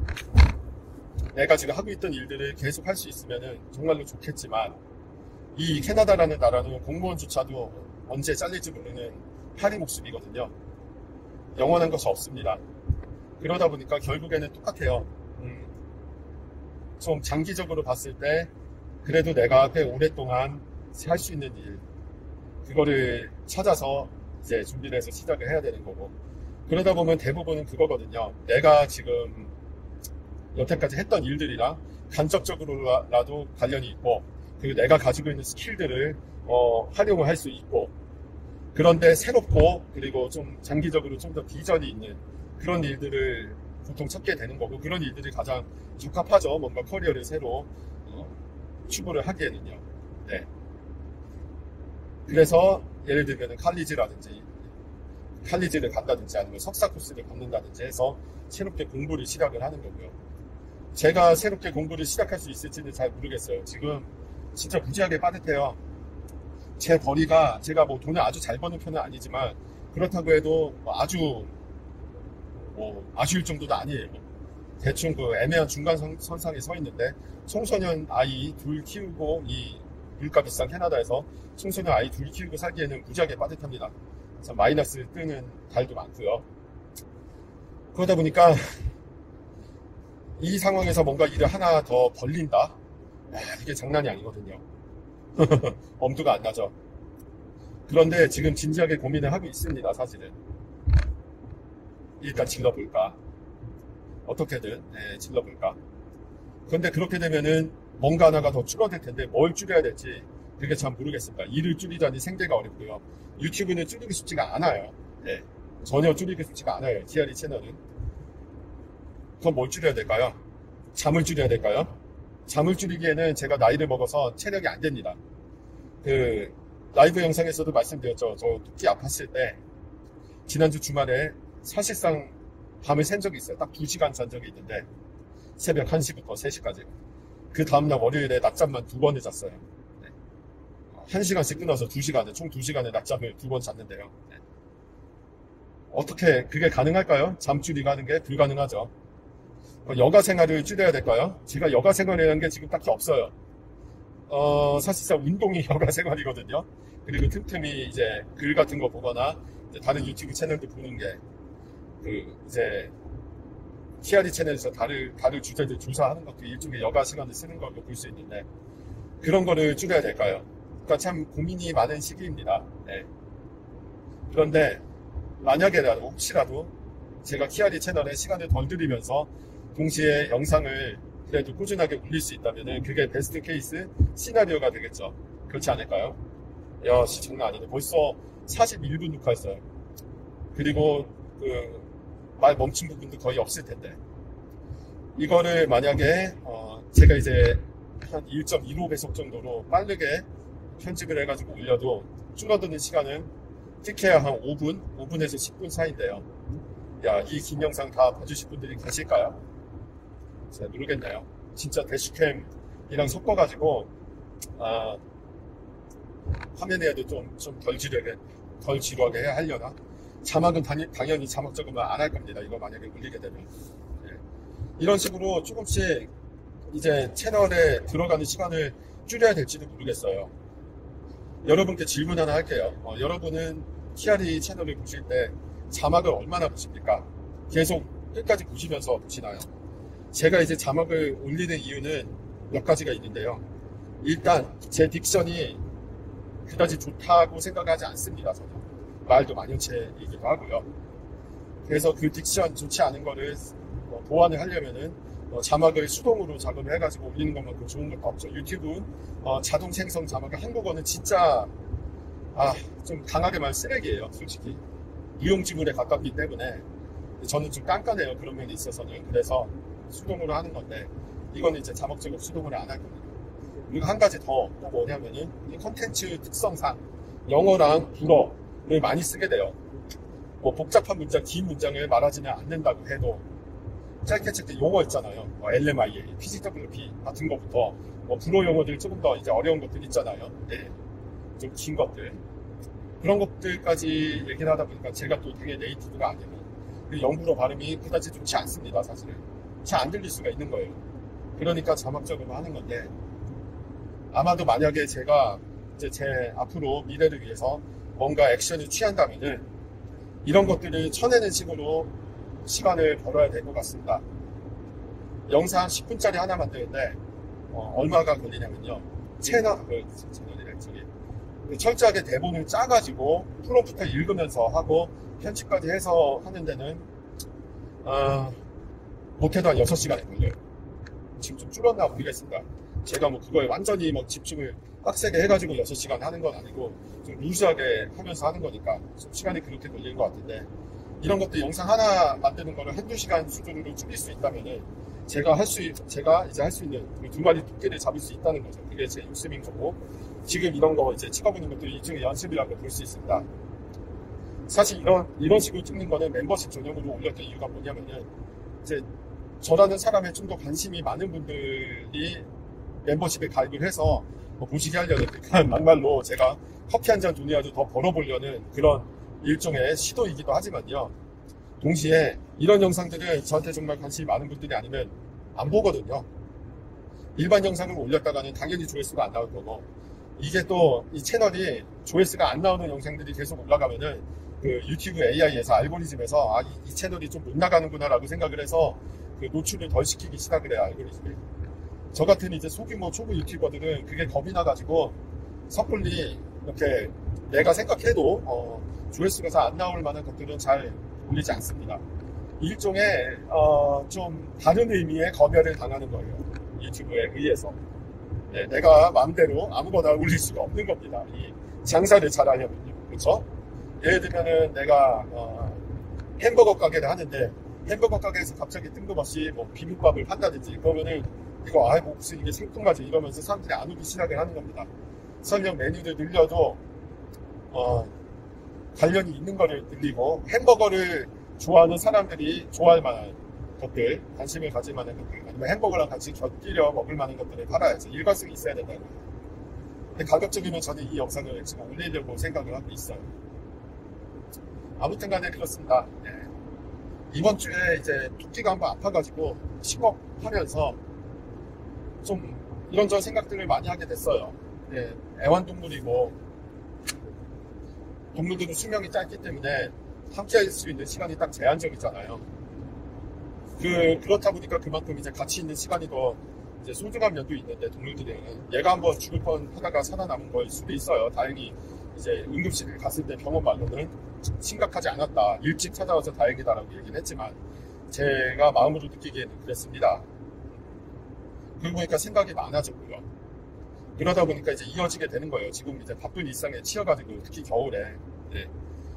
Speaker 1: 내가 지금 하고 있던 일들을 계속 할 수 있으면은 정말로 좋겠지만 이 캐나다라는 나라는 공무원조차도 언제 잘릴지 모르는 파리 목숨이거든요. 영원한 것이 없습니다. 그러다 보니까 결국에는 똑같아요. 좀 장기적으로 봤을 때 그래도 내가 꽤 오랫동안 할 수 있는 일 그거를 찾아서 이제 준비를 해서 시작을 해야 되는 거고 그러다 보면 대부분은 그거거든요. 내가 지금 여태까지 했던 일들이랑 간접적으로라도 관련이 있고 그리고 내가 가지고 있는 스킬들을 활용을 할 수 있고 그런데 새롭고 그리고 좀 장기적으로 좀 더 비전이 있는 그런 일들을 보통 찾게 되는 거고 그런 일들이 가장 적합하죠. 뭔가 커리어를 새로 추구를 하기에는요. 네. 그래서 예를 들면 칼리지를 간다든지 아니면 석사 코스를 걷는다든지 해서 새롭게 공부를 시작을 하는 거고요. 제가 새롭게 공부를 시작할 수 있을지는 잘 모르겠어요. 지금 진짜 무지하게 빠듯해요. 제 벌이가 제가 돈을 아주 잘 버는 편은 아니지만 그렇다고 해도 아쉬울 정도도 아니에요. 대충 그 애매한 중간선상에 서 있는데 청소년 아이 둘 키우고 이 물가 비싼 캐나다에서 청소년 아이 둘 키우고 살기에는 무지하게 빠듯합니다. 그래서 마이너스 뜨는 달도 많고요. 그러다 보니까 이 상황에서 뭔가 일을 하나 더 벌린다? 이게 장난이 아니거든요. 엄두가 안 나죠. 그런데 지금 진지하게 고민을 하고 있습니다. 사실은 일단 질러볼까 어떻게든 질러볼까. 그런데 그렇게 되면은 뭔가 하나가 더 줄어들 텐데 뭘 줄여야 될지 그게 참 모르겠습니다. 일을 줄이자니 생계가 어렵고요. 유튜브는 줄이기 쉽지가 않아요. 전혀 줄이기 쉽지가 않아요. TRE 채널은. 그럼 뭘 줄여야 될까요? 잠을 줄여야 될까요? 잠을 줄이기에는 제가 나이를 먹어서 체력이 안 됩니다. 그 라이브 영상에서도 말씀드렸죠. 저 토끼 아팠을 때 지난주 주말에 사실상 밤을 샌 적이 있어요. 딱 2시간 잔 적이 있는데 새벽 1시부터 3시까지. 그 다음날 월요일에 낮잠만 2번을 잤어요. 1시간씩 끊어서 2시간을, 총 2시간의 낮잠을 2번 잤는데요. 어떻게 그게 가능할까요? 잠 줄이가 하는 게 불가능하죠. 여가 생활을 줄여야 될까요? 제가 여가 생활이라는 게 지금 딱히 없어요. 사실상 운동이 여가 생활이거든요. 그리고 틈틈이 이제 글 같은 거 보거나 다른 유튜브 채널도 보는 게 이제 TRE 채널에서 다른 주제들 조사하는 것도 일종의 여가 시간을 쓰는 걸로 볼 수 있는데 그런 거를 줄여야 될까요? 보니까 참 고민이 많은 시기입니다. 네. 그런데 만약에라도 혹시라도 제가 키아리 채널에 시간을 덜 들이면서 동시에 영상을 그래도 꾸준하게 올릴 수 있다면 그게 베스트 케이스 시나리오가 되겠죠. 그렇지 않을까요? 야, 장난 아니네. 벌써 41분 녹화했어요. 그리고 말 멈춘 부분도 거의 없을 텐데, 이거를 만약에 제가 이제 한 1.15배속 정도로 빠르게 편집을 해가지고 올려도 줄어드는 시간은 특혜야 한 5분에서 10분 사이인데요. 야, 이 긴 영상 다 봐주실 분들이 계실까요? 제가 모르겠네요. 진짜 대슈캠이랑 섞어가지고 화면에도 좀 덜 지루하게 하려나? 자막은 당연히 자막 적으면 안 할 겁니다. 이거 만약에 올리게 되면. 네. 이런 식으로 조금씩 이제 채널에 들어가는 시간을 줄여야 될지도 모르겠어요. 여러분께 질문 하나 할게요. 여러분은 키아리 채널을 보실 때 자막을 얼마나 보십니까? 계속 끝까지 보시면서 보시나요? 제가 이제 자막을 올리는 이유는 몇 가지가 있는데요. 일단 제 딕션이 그다지 좋다고 생각하지 않습니다. 저는 말도 만연체이기도 하고요. 그래서 그 딕션 좋지 않은 거를 보완을 하려면은 자막을 수동으로 작업을 해가지고 올리는 것만큼 좋은 것도 없죠. 유튜브 자동 생성 자막을 한국어는 진짜 좀 강하게 말하면 쓰레기예요. 솔직히 무용지물에 가깝기 때문에 저는 좀 깐깐해요. 그런 면이 있어서는. 그래서 수동으로 하는 건데, 이거는 이제 자막 작업 수동으로 안 할 겁니다. 그리고 한 가지 더 뭐냐면은 이 콘텐츠 특성상 영어랑 불어를 많이 쓰게 돼요. 뭐 복잡한 문장, 긴 문장을 말하지는 않는다고 해도 짧게 칠 때 용어 있잖아요. LMIA, PGWP 같은 것부터 불어 용어들 조금 더 이제 어려운 것들 있잖아요. 네. 좀 긴 것들. 그런 것들까지 얘기를 하다 보니까 제가 또 되게 네이티브가 아니고 영불어 발음이 그다지 좋지 않습니다. 사실은 잘 안 들릴 수가 있는 거예요. 그러니까 자막 작업을 하는 건데, 아마도 만약에 제가 이제 제 앞으로 미래를 위해서 뭔가 액션을 취한다면은 이런 것들을 쳐내는 식으로 시간을 벌어야 될 것 같습니다. 영상 10분짜리 하나 만드는데 얼마가 걸리냐면요. 철저하게 대본을 짜가지고 프롬프트 읽으면서 하고 편집까지 해서 하는 데는 못해도 한 6시간이 걸려요. 지금 좀 줄었나 모르겠습니다. 제가 그거에 완전히 집중을 빡세게 해가지고 6시간 하는 건 아니고 좀 루즈하게 하면서 하는 거니까 좀 시간이 그렇게 걸리는 것 같은데, 이런 것도 영상 하나 만드는 거를 한두 시간 수준으로 줄일 수 있다면은 제가 이제 할 수 있는 두 마리 토끼를 잡을 수 있다는 거죠. 그게 제 욕심인 거고, 지금 이런 거 이제 찍어보는 것도 일종의 연습이라고 볼 수 있습니다. 사실 이런 식으로 찍는 거는 멤버십 전용으로 올렸던 이유가 뭐냐면은, 이제 저라는 사람에 좀 더 관심이 많은 분들이 멤버십에 가입을 해서 보시게 하려는, 그러니까 막말로 제가 커피 한 잔 돈이라도 더 벌어보려는 그런 일종의 시도이기도 하지만요. 동시에 이런 영상들은 저한테 정말 관심이 많은 분들이 아니면 안 보거든요. 일반 영상을 올렸다가는 당연히 조회수가 안 나올 거고, 이게 또 이 채널이 조회수가 안 나오는 영상들이 계속 올라가면은 유튜브 AI에서 알고리즘에서 이 채널이 좀 못 나가는구나 라고 생각을 해서 노출을 덜 시키기 시작을 해요, 알고리즘이. 저 같은 이제 소규모 초보 유튜버들은 그게 겁이 나가지고 섣불리 이렇게 내가 생각해도 조회수가 잘 안 나올 만한 것들은 잘 올리지 않습니다. 일종의 좀 다른 의미의 검열을 당하는 거예요, 유튜브에 의해서. 네, 내가 마음대로 아무거나 올릴 수가 없는 겁니다. 이 장사를 잘하려면요. 그렇죠? 예를 들면은 내가 햄버거 가게를 하는데, 햄버거 가게에서 갑자기 뜬금없이 비빔밥을 판다든지 그러면은 이거 무슨 이게 생뚱맞지 이러면서 사람들이 안 오기 시작을 하는 겁니다. 설령 메뉴를 늘려도 관련이 있는 거를 늘리고, 햄버거를 좋아하는 사람들이 좋아할 만한 것들, 관심을 가질 만한 것들, 아니면 햄버거랑 같이 곁들여 먹을 만한 것들을 팔아야지. 일관성이 있어야 된다고요. 근데 가급적이면 저는 이 영상을 지금 올리려고 생각을 하고 있어요. 아무튼 간에 그렇습니다. 네. 이번 주에 이제 토끼가 한번 아파가지고 식업하면서 좀 이런저런 생각들을 많이 하게 됐어요. 네. 애완동물이고 동물들은 수명이 짧기 때문에 함께 할 수 있는 시간이 딱 제한적이잖아요. 그렇다 보니까 그만큼 이제 같이 있는 시간이 더 이제 소중한 면도 있는데 동물들에는 얘가 한번 죽을 뻔 하다가 살아남은 거일 수도 있어요. 다행히 이제 응급실에 갔을 때 병원 말로는 심각하지 않았다. 일찍 찾아와서 다행이다라고 얘기는 했지만 제가 마음으로 느끼기에는 그랬습니다. 그러고 보니까 생각이 많아졌고요. 그러다 보니까 이제 이어지게 되는 거예요. 지금 이제 바쁜 일상에 치여가지고 특히 겨울에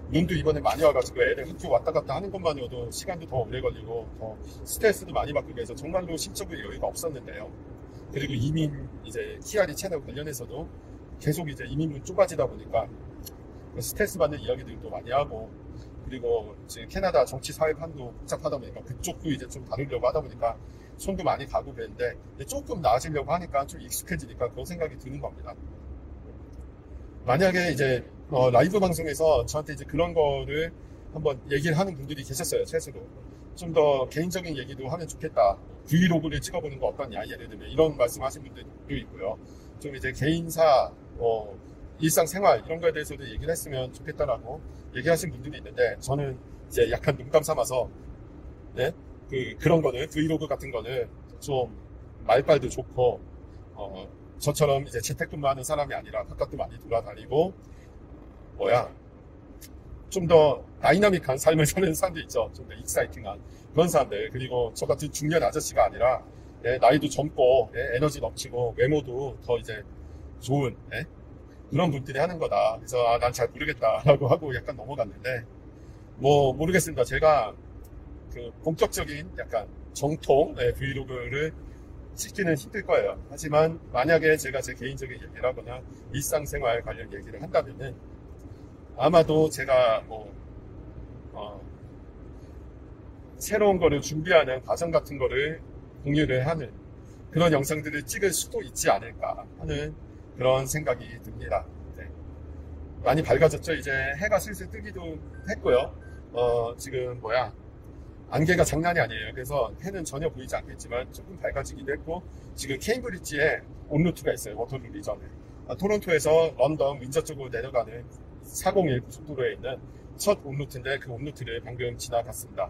Speaker 1: 눈도 이번에 많이 와가지고 애들 학교 왔다 갔다 하는 것만으로도 시간도 더 오래 걸리고 더 스트레스도 많이 받고 해서 정말로 심적으로 여유가 없었는데요. 그리고 이민 이제 키아리 채널 관련해서도 계속 이제 이민문 좁아지다 보니까 스트레스 받는 이야기들도 많이 하고 그리고 지금 캐나다 정치 사회판도 복잡하다 보니까 그쪽도 이제 좀 다루려고 하다 보니까 손도 많이 가고 그랬는데 조금 나아지려고 하니까 좀 익숙해지니까 그런 생각이 드는 겁니다. 만약에 이제 라이브 방송에서 저한테 이제 그런 거를 한번 얘기를 하는 분들이 계셨어요. 최소로 좀 더 개인적인 얘기도 하면 좋겠다. 브이로그를 찍어보는 거 어떠냐, 예를 들면 이런 말씀하신 분들도 있고요. 좀 이제 개인사, 일상생활 이런 거에 대해서도 얘기를 했으면 좋겠다라고 얘기하신 분들이 있는데 저는 이제 약간 눈감 삼아서 그런 거는 브이로그 같은 거는 좀 말빨도 좋고 저처럼 이제 재택근무하는 사람이 아니라 바깥도 많이 돌아다니고 좀 더 다이나믹한 삶을 사는 사람들 있죠. 좀 더 익사이팅한 그런 사람들. 그리고 저 같은 중년 아저씨가 아니라 나이도 젊고 에너지 넘치고 외모도 더 이제 좋은 그런 분들이 하는 거다. 그래서 난 잘 모르겠다라고 하고 약간 넘어갔는데 모르겠습니다. 제가 그 본격적인 약간 정통 브이로그를 찍기는 힘들 거예요. 하지만 만약에 제가 제 개인적인 얘기를 하거나 일상생활 관련 얘기를 한다면은 아마도 제가 새로운 거를 준비하는 과정 같은 거를 공유를 하는 그런 영상들을 찍을 수도 있지 않을까 하는 그런 생각이 듭니다. 많이 밝아졌죠. 이제 해가 슬슬 뜨기도 했고요. 지금 안개가 장난이 아니에요. 그래서 해는 전혀 보이지 않겠지만 조금 밝아지기도 했고 지금 케임브리지에 온루트가 있어요. 워터루 리전에. 토론토에서 런던 윈저 쪽으로 내려가는 401 고속도로에 있는 첫 온루트인데 그 온루트를 방금 지나갔습니다.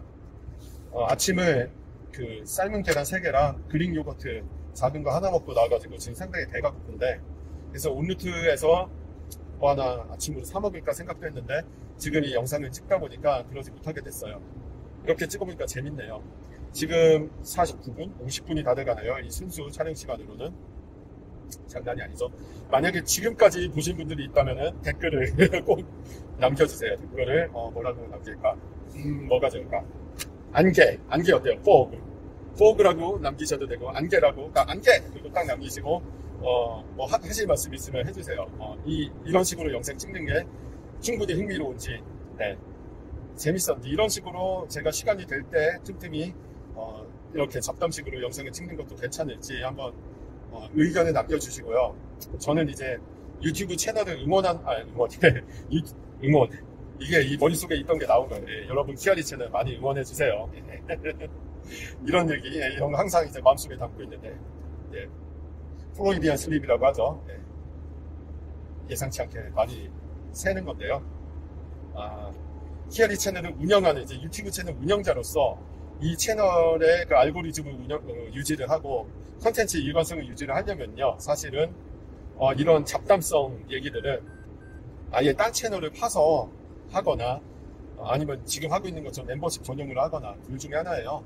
Speaker 1: 아침을 그 삶은 계란 3개랑 그릭 요거트 작은 거 하나 먹고 나와가지고 지금 상당히 배가 고픈데 그래서 온루트에서 하나 아침으로 사 먹을까 생각도 했는데 지금 이 영상을 찍다 보니까 그러지 못하게 됐어요. 이렇게 찍어보니까 재밌네요. 지금 49분, 50분이 다 돼가네요. 이 순수 촬영 시간으로는. 장난이 아니죠. 만약에 지금까지 보신 분들이 있다면 댓글을 꼭 남겨주세요. 댓글을 뭐라고 남길까? 뭐가 좋을까? 안개 어때요? 포그라고 남기셔도 되고 안개라고 안개 그리고 딱 남기시고 하실 말씀 있으면 해주세요. 이런 식으로 영상 찍는 게 충분히 흥미로운지 재밌었는데 이런 식으로 제가 시간이 될 때 틈틈이 이렇게 잡담식으로 영상을 찍는 것도 괜찮을지 한번 의견을 남겨주시고요. 저는 이제 유튜브 채널을 응원 이게 이 머릿속에 있던 게 나온 거예요. 여러분 키아리 채널 많이 응원해주세요. 이런 얘기 이런 항상 이제 마음속에 담고 있는데 프로이디안 슬립이라고 하죠. 예상치 않게 많이 새는 건데요. 키아리 채널을 운영하는 이제 유튜브 채널 운영자로서 이 채널의 그 알고리즘을 유지를 하고 컨텐츠 일관성을 유지를 하려면요. 사실은 이런 잡담성 얘기들은 아예 딴 채널을 파서 하거나 아니면 지금 하고 있는 것처럼 멤버십 전용으로 하거나 둘 중에 하나예요.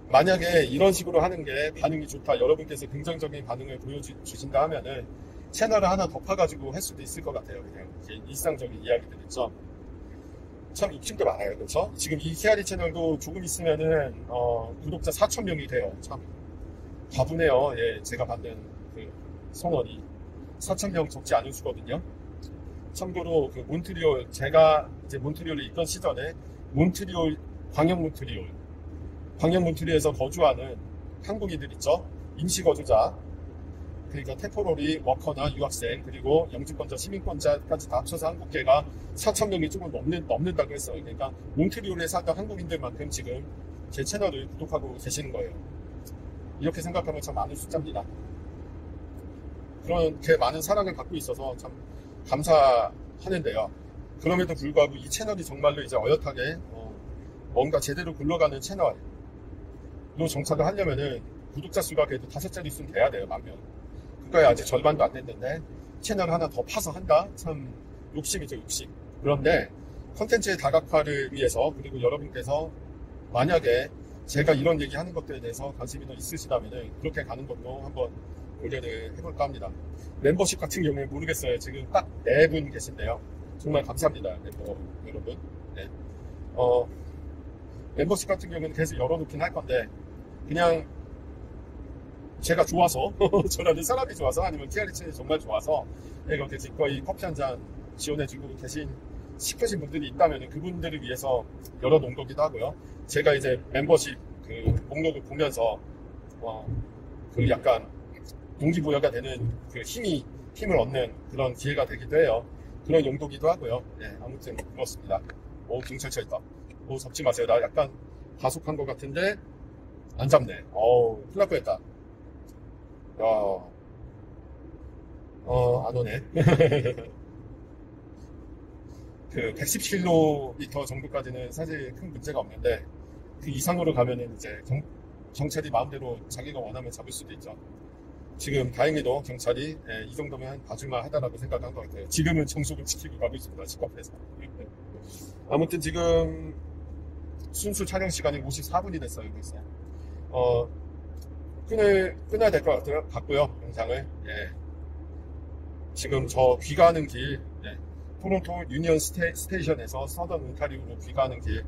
Speaker 1: 만약에 이런 식으로 하는 게 반응이 좋다, 여러분께서 긍정적인 반응을 보여주신다 하면은 채널을 하나 더 파가지고 할 수도 있을 것 같아요. 그냥 일상적인 이야기들 있죠. 참 욕심도 많아요. 그렇죠? 지금 이 키아리 채널도 조금 있으면은 구독자 4,000명이 돼요. 참 가분해요. 제가 받는 그 성원이 4,000명 적지 않은 수거든요. 참고로 그 몬트리올, 제가 이제 몬트리올에 있던 시절에 광역 몬트리올에서 거주하는 한국인들 있죠. 임시 거주자, 그러니까 템포러리 워커나 유학생, 그리고 영주권자, 시민권자까지 다 합쳐서 한국계가 4,000명이 조금 넘는다고 했어요. 그러니까 몬트리올에 사는 한국인들만큼 지금 제 채널을 구독하고 계시는 거예요. 이렇게 생각하면 참 많은 숫자입니다. 그렇게 많은 사랑을 받고 있어서 참 감사하는데요. 그럼에도 불구하고 이 채널이 정말로 이제 어엿하게 뭔가 제대로 굴러가는 채널로 정착을 하려면은 구독자 수가 그래도 5자릿수는 돼야 돼요, 10,000명. 그거에 아직 절반도 안 됐는데 채널 하나 더 파서 한다? 참 욕심이죠, 욕심. 그런데 컨텐츠의 다각화를 위해서, 그리고 여러분께서 만약에 제가 이런 얘기 하는 것들에 대해서 관심이 더 있으시다면 그렇게 가는 것도 한번 고려를 해볼까 합니다. 멤버십 같은 경우에 모르겠어요. 지금 딱 4분 계신데요. 정말 감사합니다, 멤버 여러분. 네. 멤버십 같은 경우는 계속 열어놓긴 할 건데, 그냥 제가 좋아서, 저라는 사람이 좋아서, 아니면 TRH이 정말 좋아서, 이렇게 기꺼이 커피 한 잔 지원해주고 계신 싶으신 분들이 있다면 그분들을 위해서 열어놓은 거기도 하고요. 제가 이제 멤버십 그 목록을 보면서, 그 약간 동기부여가 되는 그 힘을 얻는 그런 기회가 되기도 해요. 그런 용도기도 하고요. 네, 아무튼 그렇습니다. 오, 경찰차 있다. 오, 잡지 마세요. 나 약간 가속한 것 같은데 안 잡네. 어우, 큰일 날 뻔했다. 야, 안 오네. 그 117km 정도까지는 사실 큰 문제가 없는데, 그 이상으로 가면은 이제 경찰이 마음대로 자기가 원하면 잡을 수도 있죠. 지금 다행히도 경찰이 이 정도면 봐줄만 하다라고 생각한 것 같아요. 지금은 정속을 지키고 가고 있습니다. 시커플에서. 아무튼 지금 순수 촬영 시간이 54분이 됐어요. 벌써. 끊어야 될 것 같고요. 영상을. 예. 지금 저 귀가하는 길, 예. 토론토 유니언 스테이션에서 서던 온타리오로 귀가하는 길.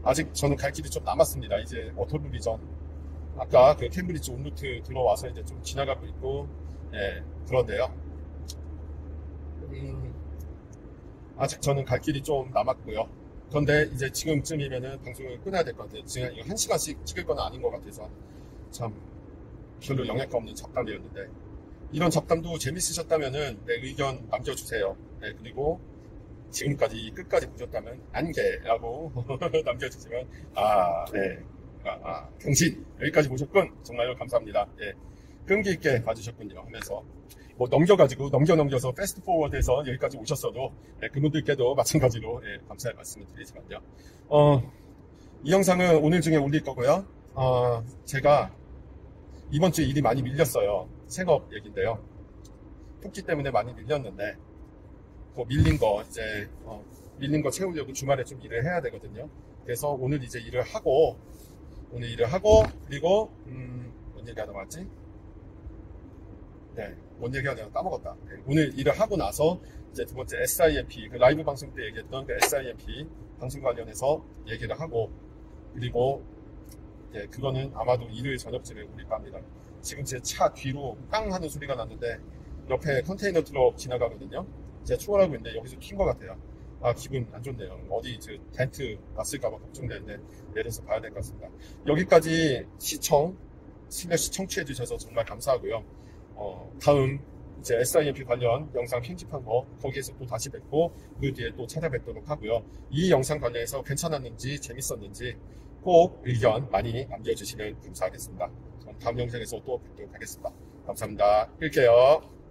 Speaker 1: 아직 저는 갈 길이 좀 남았습니다. 이제 워터루 리전. 아까 그 캠브리지 온루트 들어와서 이제 좀 지나가고 있고, 예, 그런데요. 아직 저는 갈 길이 좀 남았고요. 그런데 이제 지금쯤이면은 방송을 끊어야 될 것 같아요. 지금 이거 1시간씩 찍을 건 아닌 것 같아서 참 별로 영향가 없는 잡담이었는데, 이런 잡담도 재밌으셨다면은 내 의견 남겨주세요. 네, 그리고 지금까지 끝까지 보셨다면 안개라고 남겨주시면 경신 여기까지 보셨군. 정말로 감사합니다. 예, 끈기 있게 봐주셨군요 하면서 뭐 넘겨서 패스트 포워드해서 여기까지 오셨어도, 예, 그분들께도 마찬가지로, 예, 감사의 말씀을 드리지만요. 이 영상은 오늘 중에 올릴 거고요. 제가 이번 주에 일이 많이 밀렸어요. 생업 얘기인데요. 토끼 때문에 많이 밀렸는데, 그 밀린 거 채우려고 주말에 좀 일을 해야 되거든요. 그래서 오늘 이제 일을 하고, 그리고, 뭔 얘기 하다 왔지? 네, 뭔 얘기 하다가 까먹었다. 네, 오늘 일을 하고 나서, 이제 두 번째 SIMP, 그 라이브 방송 때 얘기했던 그 SIMP 방송 관련해서 얘기를 하고, 그리고, 예, 그거는 아마도 일요일 저녁쯤에 올릴까 합니다. 지금 제 차 뒤로 깡 하는 소리가 났는데, 옆에 컨테이너 트럭 지나가거든요. 제가 추월하고 있는데 여기서 튄 것 같아요. 기분 안 좋네요. 어디 덴트 났을까봐 걱정되는데 내려서 봐야 될 것 같습니다. 여기까지 시청해주셔서 정말 감사하고요. 다음 이제 SIMP 관련 영상 편집한 거 거기에서 또 다시 뵙고 그 뒤에 또 찾아뵙도록 하고요. 이 영상 관련해서 괜찮았는지 재밌었는지 꼭 의견 많이 남겨주시면 감사하겠습니다. 다음 영상에서 또 뵙도록 하겠습니다. 감사합니다. 끌게요.